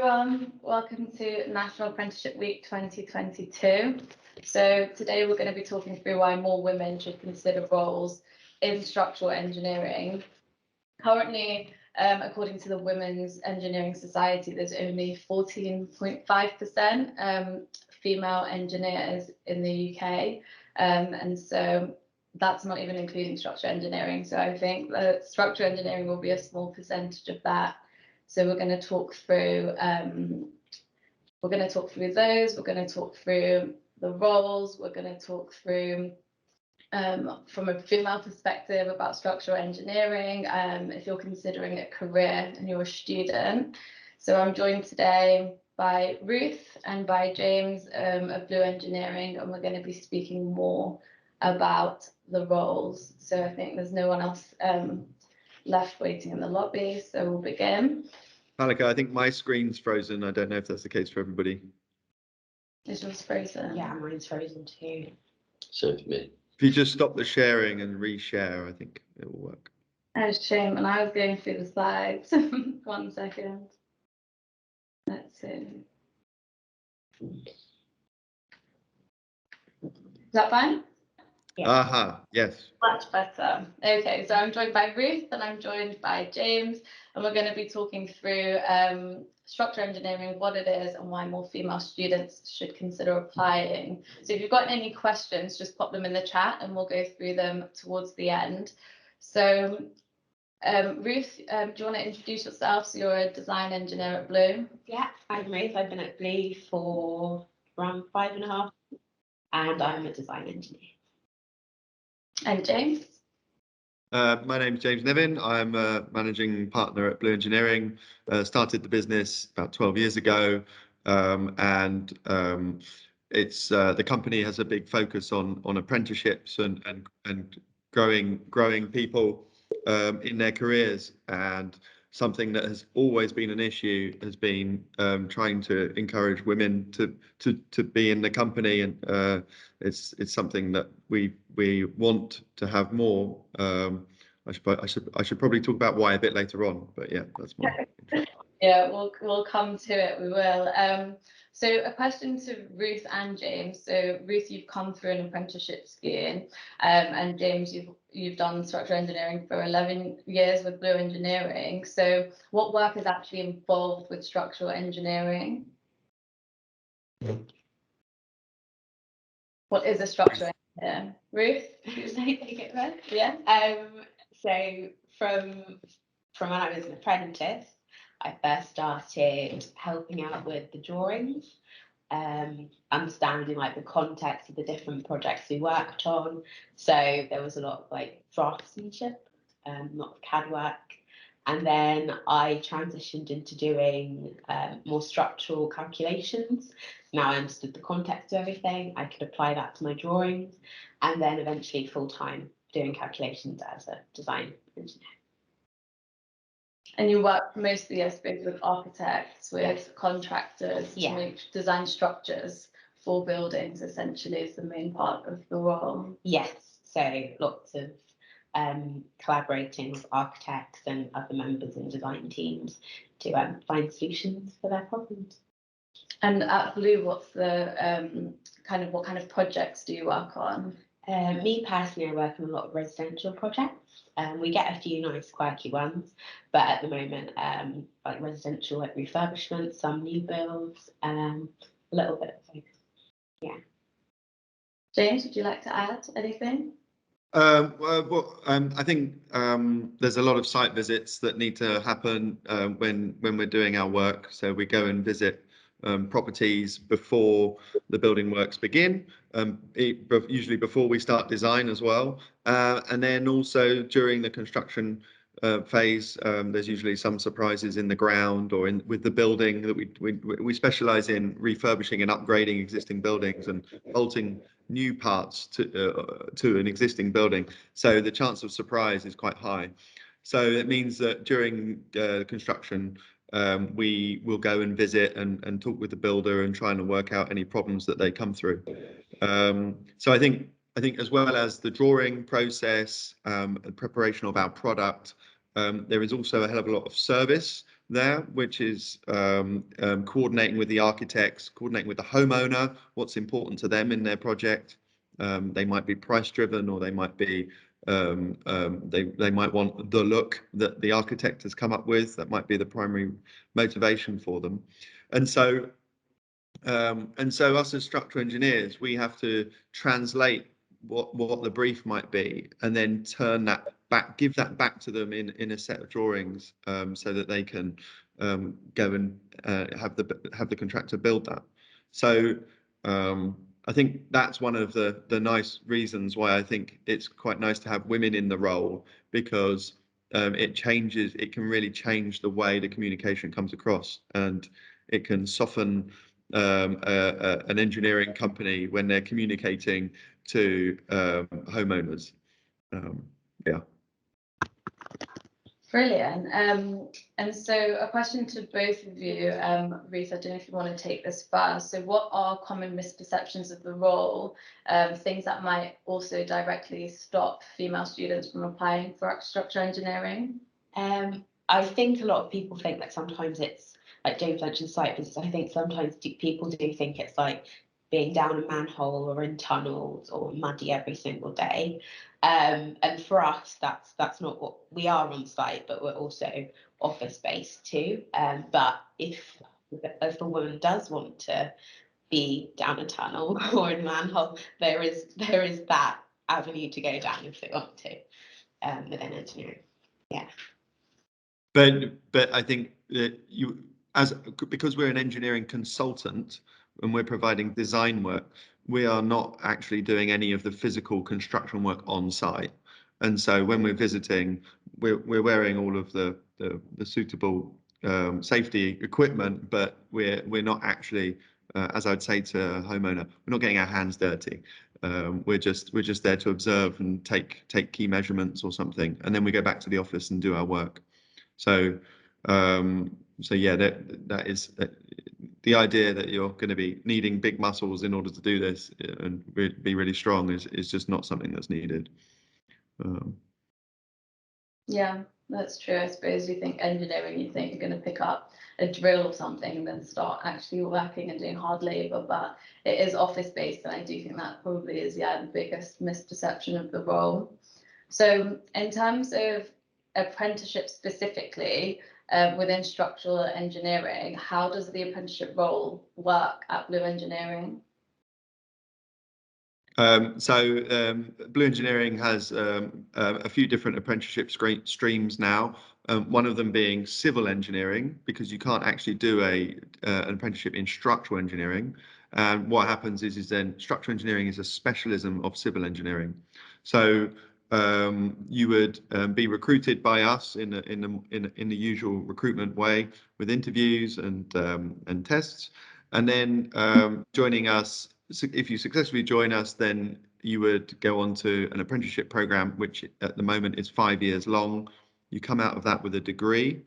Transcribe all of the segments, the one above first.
everyone, welcome to National Apprenticeship Week 2022. So today we're going to be talking through why more women should consider roles in structural engineering. Currently, according to the Women's Engineering Society, there's only 14.5% female engineers in the UK, and so that's not even including structural engineering. So I think that structural engineering will be a small percentage of that. So we're going to talk through those. We're going to talk through the roles. We're going to talk through from a female perspective about structural engineering, if you're considering a career and you're a student. So I'm joined today by Ruth and by James of Blue Engineering, and we're going to be speaking more about the roles. So I think there's no one else left waiting in the lobby, so we'll begin. Pallika, I think my screen's frozen. I don't know if that's the case for everybody. Is yours frozen? Yeah, mine's frozen too. So for me. If you just stop the sharing and reshare, I think it will work. Oh, shame. And I was going through the slides. 1 second. Let's see. Is that fine? Yeah. Aha, yes. Much better. Okay, so I'm joined by Ruth and I'm joined by James, and we're going to be talking through structural engineering, what it is and why more female students should consider applying. So if you've got any questions, just pop them in the chat and we'll go through them towards the end. So Ruth, do you want to introduce yourself? So you're a design engineer at Blue. Yeah, I'm Ruth. I've been at Blue for around 5.5, and I'm a design engineer. And James? My name's James Nevin. I'm a managing partner at Blue Engineering. Started the business about 12 years ago, it's the company has a big focus on apprenticeships and growing people in their careers, and something that has always been an issue has been trying to encourage women to be in the company, and it's something that we want to have more. I should probably talk about why a bit later on, but yeah, that's my intro. Yeah, we'll come to it. We will. So a question to Ruth and James. So Ruth, you've come through an apprenticeship scheme, and James, you've done structural engineering for 11 years with Blue Engineering. So what work is actually involved with structural engineering? What is a structural engineer? Ruth, Should I take it then? yeah. So from when I was an apprentice, I first started helping out with the drawings, understanding like the context of the different projects we worked on. So there was a lot of like draftsmanship, not of CAD work. And then I transitioned into doing more structural calculations. Now I understood the context of everything. I could apply that to my drawings, and then eventually full-time doing calculations as a design engineer. And you work mostly, I suppose, with architects, with contractors to make design structures for buildings, essentially, is the main part of the role. Yes, so lots of collaborating with architects and other members in design teams to find solutions for their problems. And at Blue, what's the what kind of projects do you work on? Me personally, I work on a lot of residential projects. We get a few nice quirky ones, but at the moment, like residential, like refurbishment, some new builds, a little bit of focus. Yeah. James, would you like to add anything? I think there's a lot of site visits that need to happen when we're doing our work. So we go and visit properties before the building works begin, usually before we start design as well, and then also during the construction phase. There's usually some surprises in the ground or with the building that we specialize in refurbishing and upgrading existing buildings and bolting new parts to an existing building. So the chance of surprise is quite high. So it means that during construction, we will go and visit and talk with the builder and try and work out any problems that they come through. So I think as well as the drawing process and preparation of our product, there is also a hell of a lot of service there, which is coordinating with the architects, coordinating with the homeowner, what's important to them in their project. They might be price driven, or they might be they might want the look that the architect has come up with. That might be the primary motivation for them. And so us as structural engineers, we have to translate what the brief might be, and then turn that back, give that back to them in a set of drawings, so that they can go and have the contractor build that. So I think that's one of the nice reasons why I think it's quite nice to have women in the role, because it can really change the way the communication comes across, and it can soften an engineering company when they're communicating to homeowners. Yeah. Brilliant. And so a question to both of you, Ruth, I don't know if you want to take this first. So what are common misperceptions of the role, things that might also directly stop female students from applying for structural engineering? I think a lot of people think that sometimes it's like James mentioned site visits. I think sometimes people do think it's like being down a manhole or in tunnels or muddy every single day. And for us, that's not what we are on site, but we're also office based too. But if a woman does want to be down a tunnel or in a manhole, there is that avenue to go down if they want to, within engineering. Yeah. But I think that because we're an engineering consultant and we're providing design work, we are not actually doing any of the physical construction work on site. And so when we're visiting, we're wearing all of the suitable safety equipment, but we're not actually, as I'd say to a homeowner, we're not getting our hands dirty. We're just there to observe and take key measurements or something, and then we go back to the office and do our work. So, yeah, that is the idea that you're going to be needing big muscles in order to do this and be really strong is just not something that's needed. Yeah, that's true. I suppose you think engineering, you think you're going to pick up a drill or something and then start actually working and doing hard labor, but it is office based, and I do think that probably is, yeah, the biggest misperception of the role. So in terms of apprenticeship specifically, within structural engineering, how does the apprenticeship role work at Blue Engineering? Blue Engineering has a few different apprenticeship streams now. One of them being civil engineering, because you can't actually do an apprenticeship in structural engineering. And what happens is then structural engineering is a specialism of civil engineering. So you would be recruited by us in the usual recruitment way, with interviews and tests, and then joining us. If you successfully join us, then you would go on to an apprenticeship program, which at the moment is 5 years long. You come out of that with a degree,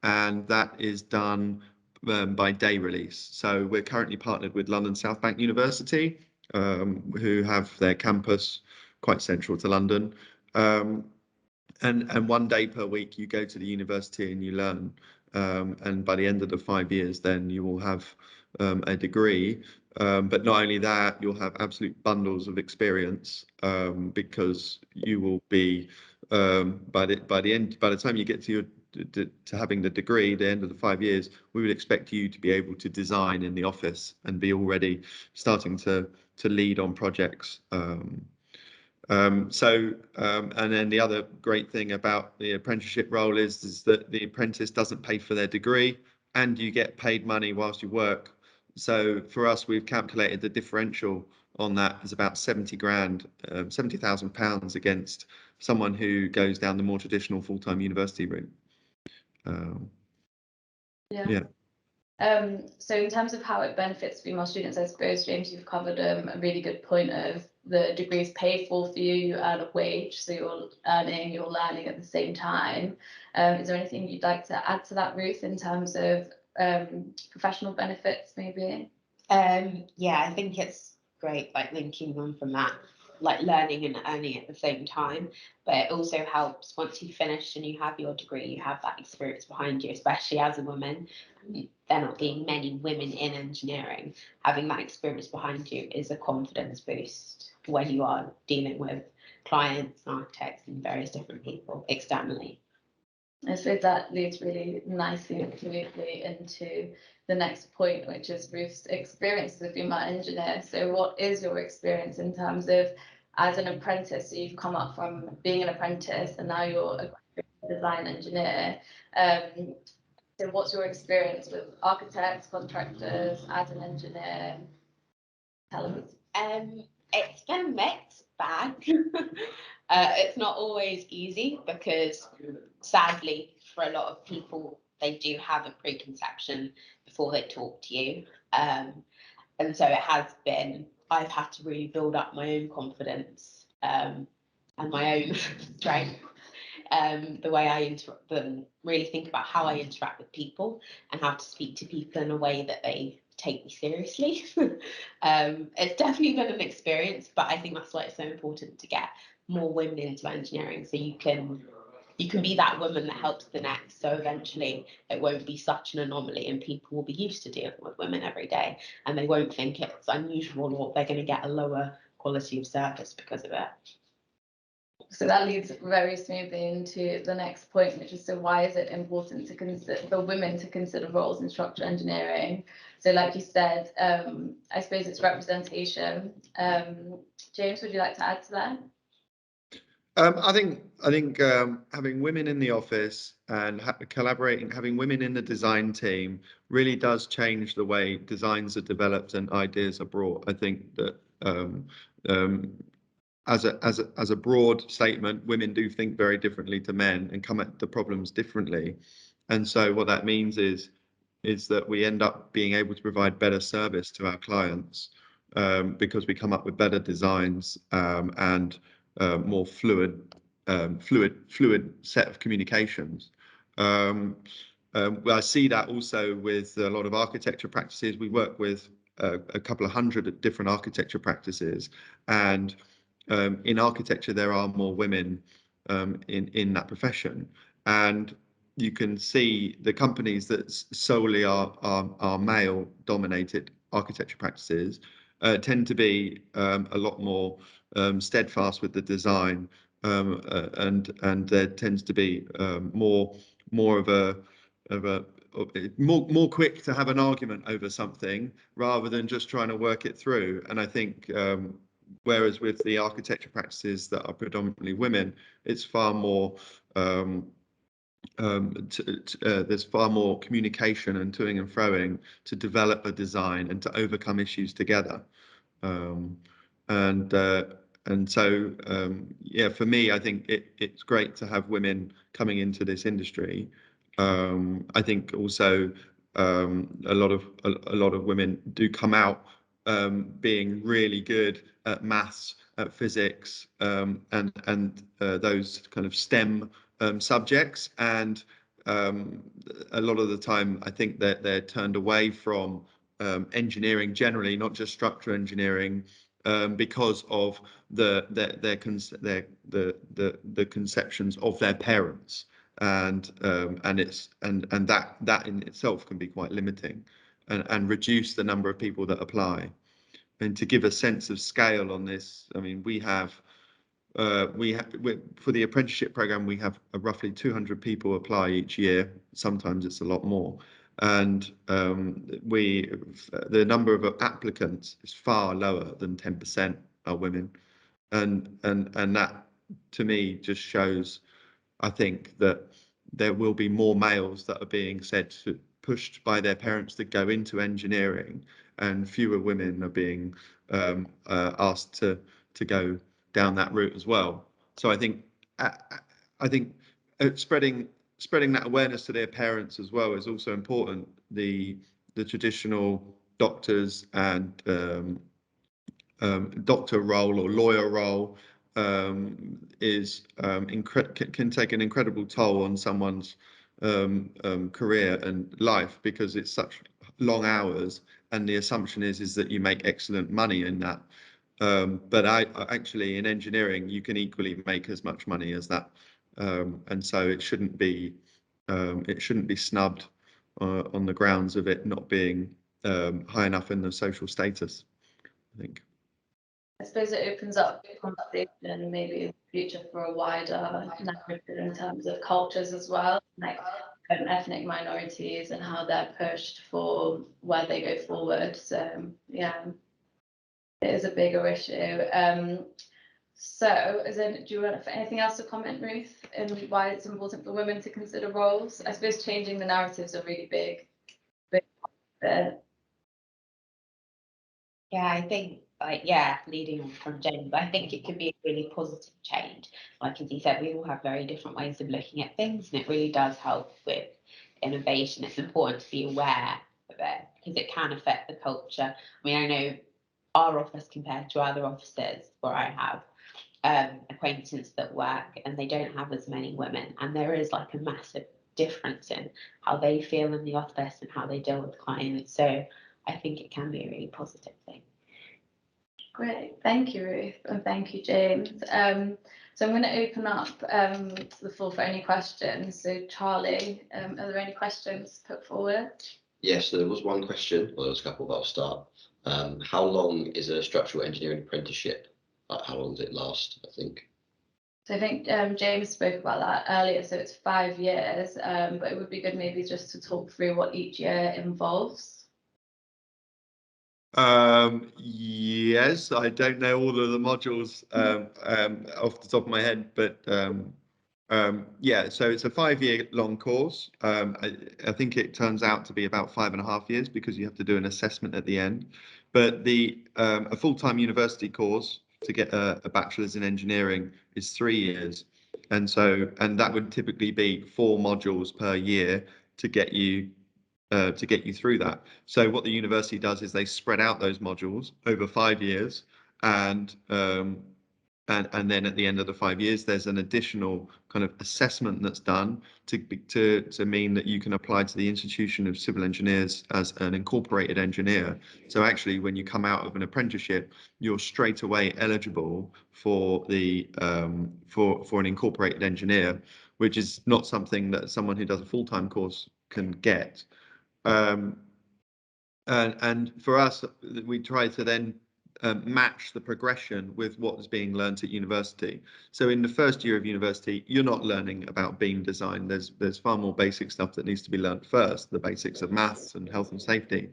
and that is done by day release. So we're currently partnered with London South Bank University, who have their campus quite central to London. And 1 day per week you go to the university and you learn. And by the end of the 5 years, then you will have a degree. But not only that, you'll have absolute bundles of experience, because you will be by the time you get to having the degree, the end of the 5 years, we would expect you to be able to design in the office and be already starting to lead on projects. And then the other great thing about the apprenticeship role is that the apprentice doesn't pay for their degree, and you get paid money whilst you work. So for us, we've calculated the differential on that is about 70 grand, £70,000 against someone who goes down the more traditional full-time university route. Yeah. So in terms of how it benefits female students, I suppose, James, you've covered a really good point of the degrees paid for you, you earn a wage, so you're learning at the same time. Is there anything you'd like to add to that, Ruth, in terms of professional benefits, maybe? Yeah, I think it's great, like linking on from that. like learning and earning at the same time. But it also helps once you finish and you have your degree, you have that experience behind you, especially as a woman. There not being many women in engineering, having that experience behind you is a confidence boost when you are dealing with clients, architects, and various different people externally. I suppose that leads really nicely and smoothly into the next point, which is Ruth's experience as a female engineer. So what is your experience in terms of as an apprentice? So you've come up from being an apprentice and now you're a design engineer. So what's your experience with architects, contractors, as an engineer? Tell us. It's been a mixed bag. It's not always easy because sadly for a lot of people they do have a preconception before they talk to you, and so it has been, I've had to really build up my own confidence and my own strength, the way I really think about how I interact with people and how to speak to people in a way that they take me seriously. It's definitely been an experience, but I think that's why it's so important to get more women into engineering, so you can be that woman that helps the next. So eventually it won't be such an anomaly and people will be used to dealing with women every day and they won't think it's unusual or they're going to get a lower quality of service because of it. So that leads very smoothly into the next point, which is, so why is it important to consider for women to consider roles in structural engineering? So like you said, I suppose it's representation. James, would you like to add to that? I think having women in the office and collaborating, having women in the design team really does change the way designs are developed and ideas are brought. I think that as a broad statement, women do think very differently to men and come at the problems differently. And so what that means is that we end up being able to provide better service to our clients because we come up with better designs and more fluid set of communications. I see that also with a lot of architecture practices. We work with a couple of hundred different architecture practices, and in architecture there are more women in that profession, and you can see the companies that solely are male dominated architecture practices tend to be a lot more steadfast with the design, and there tends to be more of a more quick to have an argument over something rather than just trying to work it through. And I think whereas with the architecture practices that are predominantly women, it's far more there's far more communication and toing and froing to develop a design and to overcome issues together. And so yeah, for me, I think it's great to have women coming into this industry. I think also a lot of women do come out being really good at maths, at physics, and those kind of STEM subjects. And a lot of the time, I think that they're turned away from engineering generally, not just structural engineering, because of the conceptions of their parents, and that in itself can be quite limiting, and reduce the number of people that apply. And to give a sense of scale on this, I mean, we have for the apprenticeship program, we have roughly 200 people apply each year. Sometimes it's a lot more, and the number of applicants is far lower than 10% are women, and that to me just shows, I think, that there will be more males that are being pushed by their parents to go into engineering, and fewer women are being asked to go down that route as well. So I think spreading that awareness to their parents as well is also important. The traditional doctors and doctor role or lawyer role is can take an incredible toll on someone's career and life, because it's such long hours, and the assumption is that you make excellent money in that. But I actually in engineering you can equally make as much money as that, and so it shouldn't be snubbed on the grounds of it not being high enough in the social status, I think. I suppose it opens up conversation maybe in the future for a wider narrative in terms of cultures as well, like ethnic minorities and how they're pushed for where they go forward. So yeah, it is a bigger issue. So, as in, do you want anything else to comment, Ruth, and why it's important for women to consider roles? I suppose changing the narratives are really big. Yeah, I think yeah, leading on from Jen, but I think it could be a really positive change. Like as you said, we all have very different ways of looking at things, and it really does help with innovation. It's important to be aware of it because it can affect the culture. I mean, I know our office compared to other offices where I have acquaintances that work and they don't have as many women, and there is like a massive difference in how they feel in the office and how they deal with clients. So I think it can be a really positive thing. Great, thank you, Ruth, and thank you, James. So I'm going to open up to the floor for any questions. So Charlie, are there any questions put forward? Yes, there was one question, well, there was a couple, but I'll start. How long is a structural engineering apprenticeship? Like, how long does it last, I think? So I think James spoke about that earlier, so it's 5 years, but it would be good maybe just to talk through what each year involves. Yes, I don't know all of the modules off the top of my head, but yeah, so it's a 5-year long course. I think it turns out to be about 5.5 years because you have to do an assessment at the end. But a full-time university course to get a bachelor's in engineering is 3 years, and that would typically be 4 modules per year to get you through that. So what the university does is they spread out those modules over 5 years, and then at the end of the 5 years, there's an additional kind of assessment that's done to mean that you can apply to the Institution of Civil Engineers as an incorporated engineer. So actually, when you come out of an apprenticeship, you're straight away eligible for the for an incorporated engineer, which is not something that someone who does a full-time course can get. And for us, we try to then match the progression with what is being learnt at university. So in the first year of university, you're not learning about beam design. There's far more basic stuff that needs to be learnt first, the basics of maths and health and safety.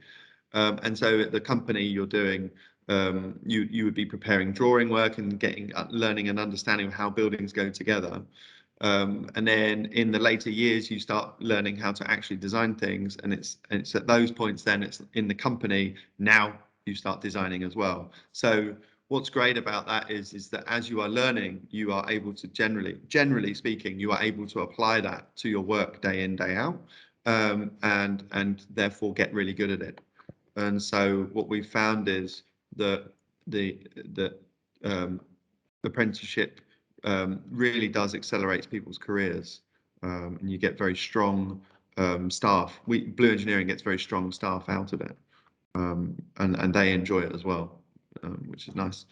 And so at the company you're doing, you would be preparing drawing work and learning and understanding of how buildings go together. And then in the later years, you start learning how to actually design things, and it's at those points then it's in the company now you start designing as well. So what's great about that is that as you are learning, you are able to generally speaking, you are able to apply that to your work day in, day out, and therefore get really good at it. And so what we've found is that the apprenticeship really does accelerate people's careers, and you get very strong staff. Blue Engineering gets very strong staff out of it, and they enjoy it as well, which is nice.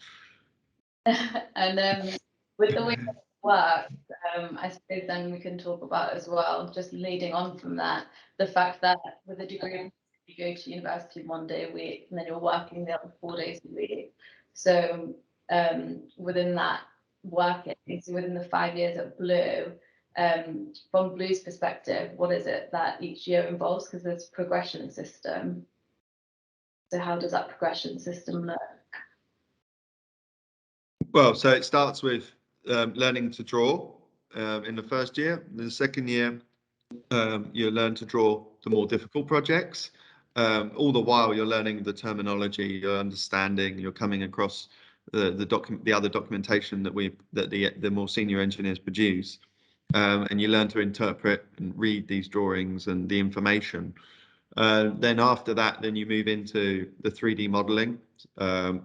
And with the way it works, I suppose then we can talk about as well, just leading on from that, the fact that with a degree, you go to university 1 day a week, and then you're working the other 4 days a week. So within that working, so within the 5 years at Blue, from Blue's perspective, what is it that each year involves? Because there's a progression system. So how does that progression system look? Well, so it starts with learning to draw in the first year. In the second year, you learn to draw the more difficult projects. All the while, you're learning the terminology, you're understanding, you're coming across the other documentation that the more senior engineers produce, and you learn to interpret and read these drawings and the information. Then after that, then you move into the 3D modeling,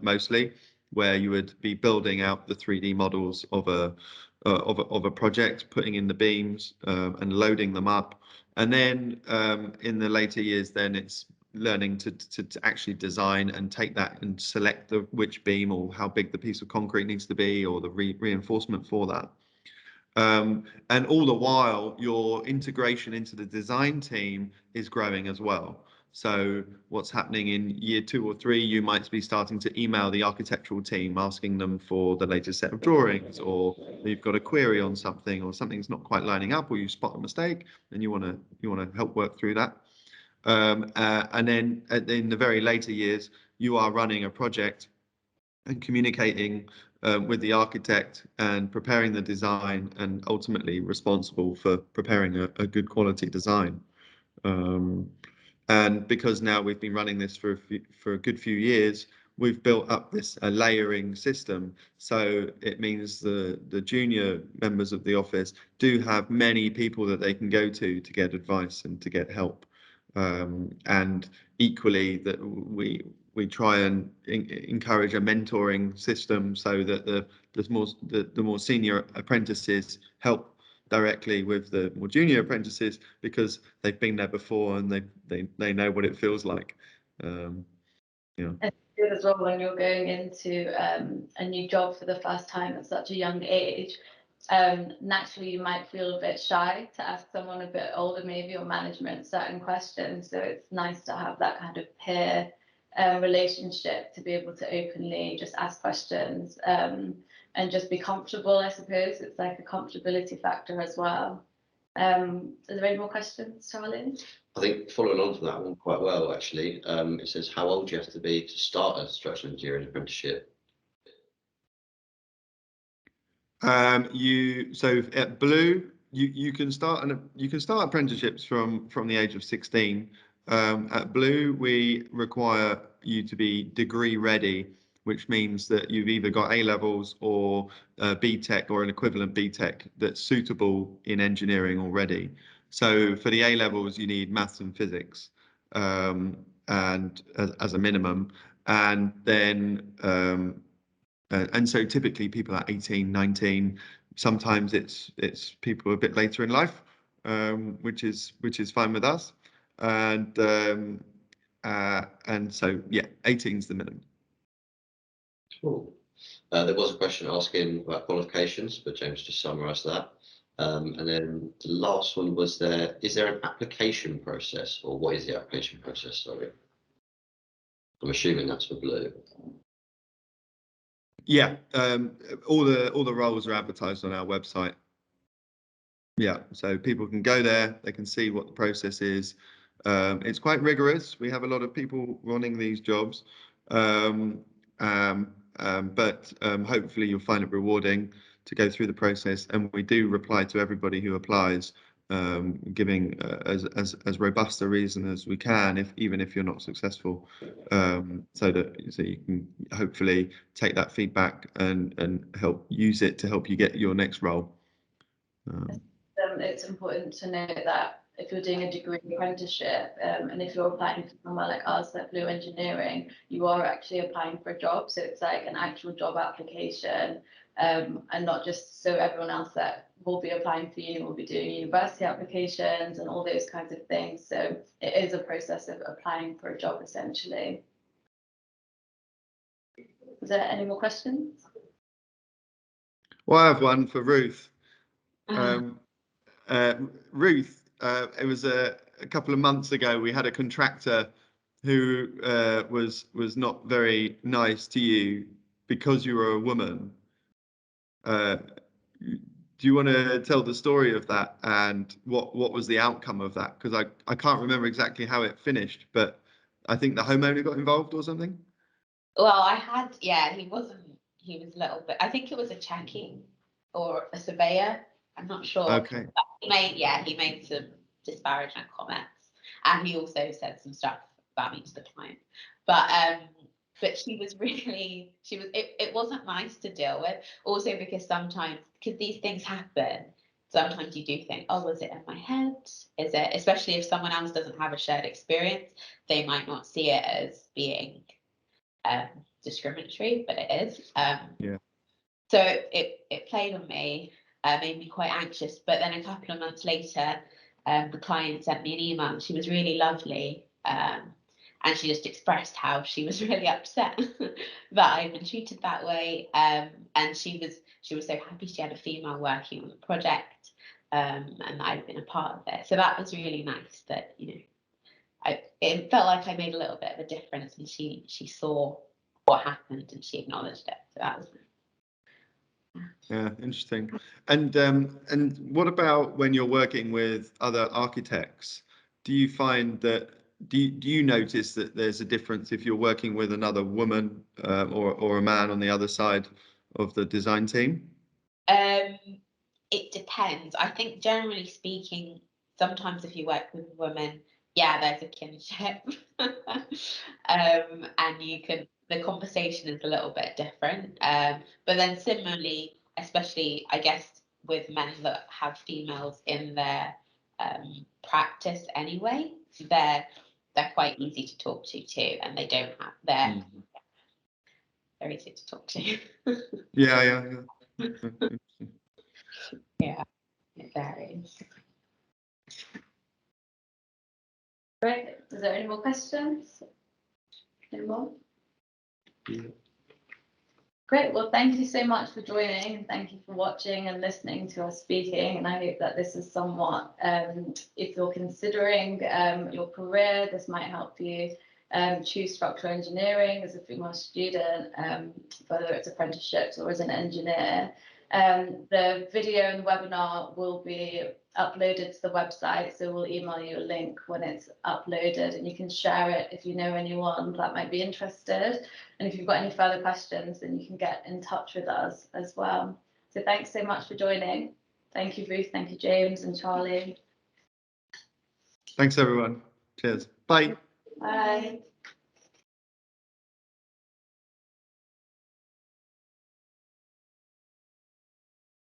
mostly, where you would be building out the 3D models of a project, putting in the beams and loading them up. And then in the later years, then it's learning to actually design and take that and select which beam or how big the piece of concrete needs to be, or the reinforcement for that. And all the while, your integration into the design team is growing as well. So what's happening in year 2 or 3, you might be starting to email the architectural team, asking them for the latest set of drawings, or you've got a query on something, or something's not quite lining up, or you spot a mistake and you want to help work through that. And then in the very later years, you are running a project and communicating with the architect and preparing the design, and ultimately responsible for preparing a good quality design. And because now we've been running this for a good few years, we've built up this layering system. So it means the junior members of the office do have many people that they can go to get advice and to get help. And equally, that we try and encourage a mentoring system, so that the more senior apprentices help directly with the more junior apprentices, because they've been there before and they know what it feels like. It's good as well when you're going into a new job for the first time at such a young age. Naturally, you might feel a bit shy to ask someone a bit older, maybe, or management, certain questions. So it's nice to have that kind of peer relationship, to be able to openly just ask questions and just be comfortable. I suppose it's like a comfortability factor as well. Are there any more questions, Charlie? I think following on from that one quite well, actually, it says how old do you have to be to start a structural engineering apprenticeship? So at Blue, you can start apprenticeships from the age of 16. At Blue, we require you to be degree ready, which means that you've either got A levels or BTEC or an equivalent BTEC that's suitable in engineering already. So for the A levels, you need maths and physics, and as a minimum, and then and so typically people are 18, 19. Sometimes it's people a bit later in life, which is fine with us. And so yeah, 18 is the minimum. Cool. There was a question asking about qualifications, but James just summarised that. And then the last one was is there an application process, or what is the application process? Sorry, I'm assuming that's for Blue. Yeah, all the roles are advertised on our website. Yeah, so people can go there, they can see what the process is. It's quite rigorous. We have a lot of people running these jobs, but hopefully you'll find it rewarding to go through the process. And we do reply to everybody who applies, giving as robust a reason as we can, even if you're not successful, so you can hopefully take that feedback and help use it to help you get your next role. It's important to note that if you're doing a degree apprenticeship, and if you're applying for somewhere like ours, like Blue Engineering, you are actually applying for a job. So it's like an actual job application, and not just so everyone else that will be applying for uni will be doing university applications and all those kinds of things. So it is a process of applying for a job, essentially. Is there any more questions? Well, I have one for Ruth. Ruth, it was a couple of months ago, we had a contractor who was not very nice to you because you were a woman. Do you want to tell the story of that and what was the outcome of that? Because I can't remember exactly how it finished, but I think the homeowner got involved or something. Well, he was a little bit, I think it was a checking or a surveyor. I'm not sure. Okay. But he made some disparaging comments, and he also said some stuff about me to the client. But she was it wasn't nice to deal with. Also because sometimes, because these things happen, sometimes you do think, oh, was it in my head? Is it, especially if someone else doesn't have a shared experience, they might not see it as being discriminatory, but it is. Yeah. So it played on me, made me quite anxious. But then a couple of months later, the client sent me an email. She was really lovely, and she just expressed how she was really upset that I'd been treated that way. And she was so happy she had a female working on the project, and that I'd been a part of it. So that was really nice that, you know, it felt like I made a little bit of a difference, and she saw what happened and she acknowledged it. So that was nice. Yeah, interesting. And what about when you're working with other architects? Do you find that do you notice that there's a difference if you're working with another woman or a man on the other side of the design team? It depends. I think generally speaking, sometimes if you work with a woman, yeah, there's a kinship. And the conversation is a little bit different. But then similarly, especially I guess with men that have females in their practice anyway, they're quite easy to talk to too, and they don't have they're easy to talk to. Yeah. Yeah, it varies. Great. Is there any more questions? Any more? Yeah. Great. Well, thank you so much for joining, and thank you for watching and listening to us speaking. And I hope that this is somewhat, if you're considering your career, this might help you choose structural engineering as a female student, whether it's apprenticeships or as an engineer. The video and the webinar will be uploaded to the website, so we'll email you a link when it's uploaded, and you can share it if you know anyone that might be interested. And if you've got any further questions, then you can get in touch with us as well. So thanks so much for joining. Thank you, Ruth. Thank you, James and Charlie. Thanks, everyone. Cheers. Bye. Bye.